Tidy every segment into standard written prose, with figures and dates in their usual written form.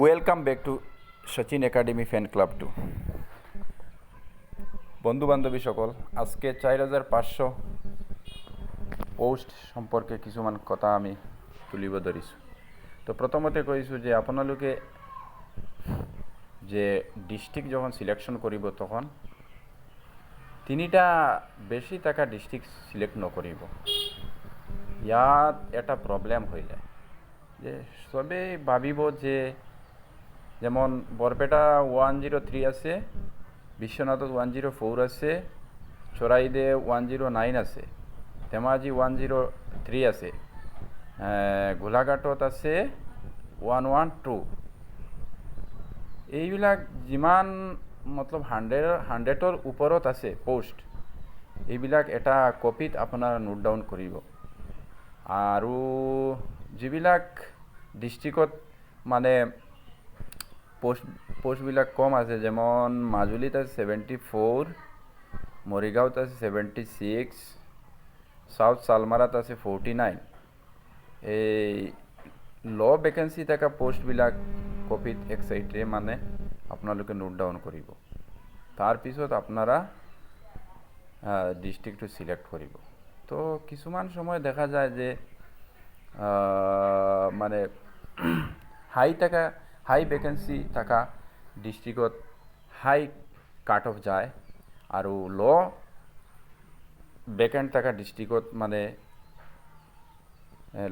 Welcome back to Sachin academy fan club too. বন্ধু বান্ধবী সকল, আজকে 4500 পোস্ট সম্পর্কে কিছুমান কথা আমি তুলিব ধৰিছোঁ। তো প্ৰথমতে কৈছোঁ যে আপোনালোকে যে ডিস্ট্ৰিক্ট যখন সিলেকশন কৰিব তখন তিনিটা বেছি টাকা ডিস্ট্ৰিক্ট সিলেক্ট নকৰিব। ইয়াত এটা প্ৰব্লেম হৈ যায় যে চবেই ভাবিব যে যেমন বৰপেটা 103 আছে, বিশ্বনাথত 104 আছে, চৰাইদে 109 আছে, ধেমাজি 103 আছে, গোলাঘাটত আছে 112। এইবিলাক যিমান মতলব 100ৰ ওপৰত আছে পোষ্ট, এইবিলাক এটা কপিত আপোনাৰ নোট ডাউন কৰিব। আৰু যিবিলাক ডিষ্ট্ৰিক্টত মানে পোস্টবিলাক কম আছে, যেমন মাজুলীত আছে 74, মৰিগাঁৱত আছে 76, সাউথ সালমারাত আছে 49। এই ল' ভেকেন্সি থকা পোষ্টবিলাক কপিত এক সাইডে মানে আপোনালোকে নোট ডাউন কৰিব। তাৰপিছত আপনাৰা ডিস্ট্ৰিক্টটো সিলেক্ট কৰিব। তো কিছুমান সময় দেখা যায় যে মানে হাই ভেকেন্সি থাকা ডিস্ট্রিক্টত হাই কাট অফ যায়, আৰু ল' ভেকেন্ট থাকা ডিস্ট্ৰিক্টত মানে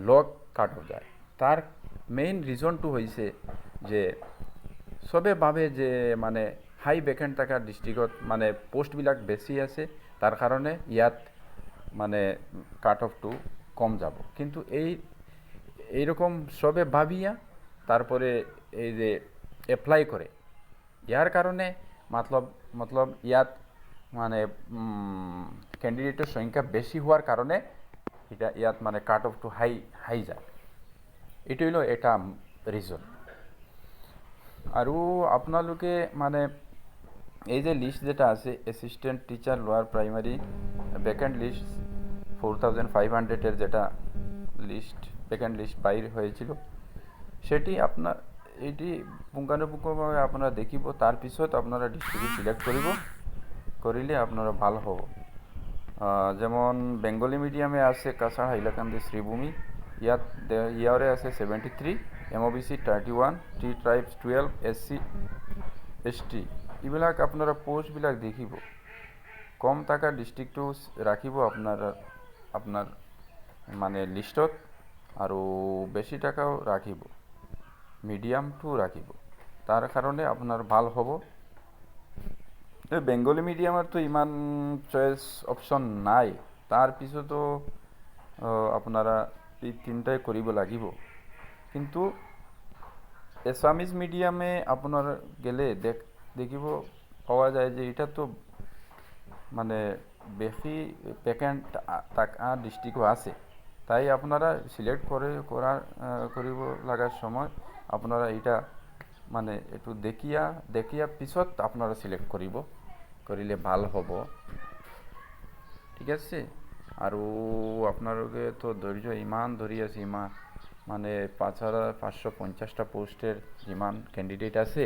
ল' কাট অফ যায়। তাৰ মেইন ৰিজনটো হৈছে যে চবে ভাবে যে মানে হাই ভেকেন্ট থাকা ডিস্ট্ৰিক্টত মানে পোষ্টবিলাক বেছি আছে, তাৰ কাৰণে ইয়াত মানে কাট অফটো কম যাব। কিন্তু এইরকম সবে ভাবিয়া তারপরে এই যে এপ্লাই করে, ইয়ার কারণে মতলব ইয়াত মানে ক্যান্ডিডেটের সংখ্যা বেশি হওয়ার কারণে ইয়াত মানে কাট অফ টু হাই যায়। এটি হলো এটা রিজন। আৰু আপোনালোকে মানে এই যে লিস্ট যেটা আছে assistant teacher lower primary vacant list 4500-এর যেটা লিস্ট ভ্যাকেন্ট লিস্ট বাইর হয়েছিল, সেটি এটি পুঙ্খানুপুঙ্খভাবে আপনারা দেখিব। তার পিছত আপনারা ডিস্ট্রিক্ট সিলেক্ট করিলে আপনারা ভালো হব। যেমন বেঙ্গলি মিডিয়ামে আছে কাছাড় হাইলাকান্দি শ্রীভূমি, ইয়ারে আছে 73, MOBC 31, T tribes 12, SC ST। এইবিলাক আপনারা পোস্টবিলাক দেখিব। কম থাকা ডিস্ট্রিক্টটো রাখিব আপনার মানে লিস্টত, আৰু বেছি টাকাও রাখিব, মিডিয়ামটো রাখিব। তার কারণে আপনার ভাল হব। বেঙ্গলি মিডিয়ামের তো ইমান চয়েস অপশন নাই, তার পিছতো আপনারা এই তিনটাই কৰিব লাগিব। কিন্তু এছামিজ মিডিয়ামে আপনার গেলে দেখিব পাওয়া যায় যে এটা তো মানে বেশি ভ্যাকেন্ট থাকা ডিস্ট্রিক্টও আছে। তাই আপনারা সিলেক্ট করিব লাগার সময় আপনারা এটা মানে একটু দেখিয়া পিছত আপনারা সিলেক্ট করিলে ভাল হব। ঠিক আছে। আৰু আপোনালোকে তো ধৈৰ্য ইমান ধৰি আছে, মানে 5550টা পোস্টেৰ যিমান ক্যান্ডিডেট আছে,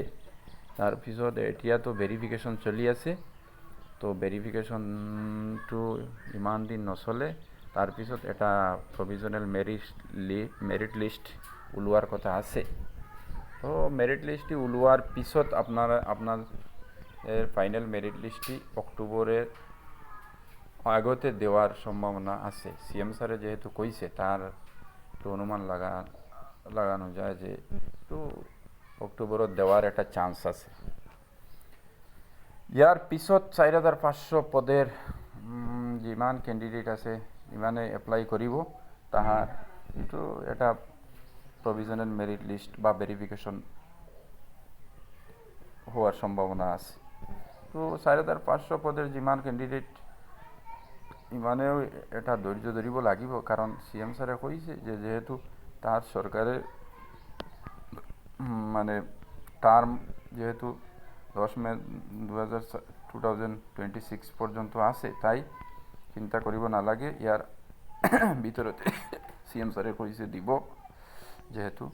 তাৰপিছত এতিয়া তো ভেৰিফিকেশন চলি আছে। তো ভেৰিফিকেশনটো ইমান দিন নচলে। তাৰপিছত এটা প্ৰভিজনাল মেৰিট লিস্ট ওলোৱাৰ কথা আছে। তো মেৰিট লিস্টটি ওলোৱাৰ পিছত আপনার ফাইনাল মেরিট লিস্টটি অক্টোবরের আগতে দেওয়ার সম্ভাবনা আছে। CM স্যারে যেহেতু কইছে, তার একটু অনুমান লাগানো যায় যে একটু অক্টোবরত দেওয়ার একটা চান্স আছে। ইয়ার পিছত 4500 পদের যিমান ক্যান্ডিডেট আছে ইমানে এপ্লাই করিব, তাহার কিন্তু এটা প্রভিজনাল মেরিট লিস্ট বা ভেরিফিকেশন হওয়ার সম্ভাবনা আছে। তো 4500 পদের যিমান ক্যান্ডিডেট ইমানেও এটা ধৈর্য ধরিব লাগিব, কারণ CM স্যারে কইছে যে যেহেতু তার সরকারের মানে টার্ম যেহেতু 10 মে 2026 পর্যন্ত আছে, তাই চিন্তা করিব নালাগে। ইয়ার ভিতরতে CM স্যারে কইছে দিব, যেহেতু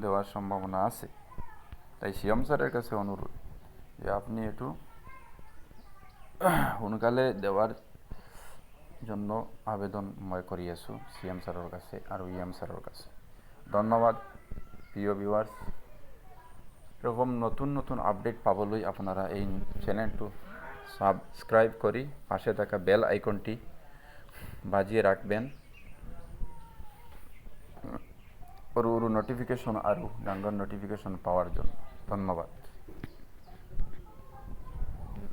দেওয়ার সম্ভাবনা আছে। তাই সিএম স্যারের কাছে অনুরোধ যে আপনি একটু সোনকালে দেওয়ার জন্য আবেদন মই কৰি আছোঁ সিএম স্যারের কাছে আর ইএম স্যারের কাছে। ধন্যবাদ প্রিয় ভিউয়ার্স। এরকম নতুন নতুন আপডেট পাবলৈ আপনারা এই চ্যানেলটো সাবস্ক্রাইব করে পাশে থাকা বেল আইকনটি বাজিয়ে রাখবেন সৰু সৰু নোটিফিকেশন আৰ ডাঙৰ নোটিফিকেশন পাওয়াৰ জন্য। ধন্যবাদ।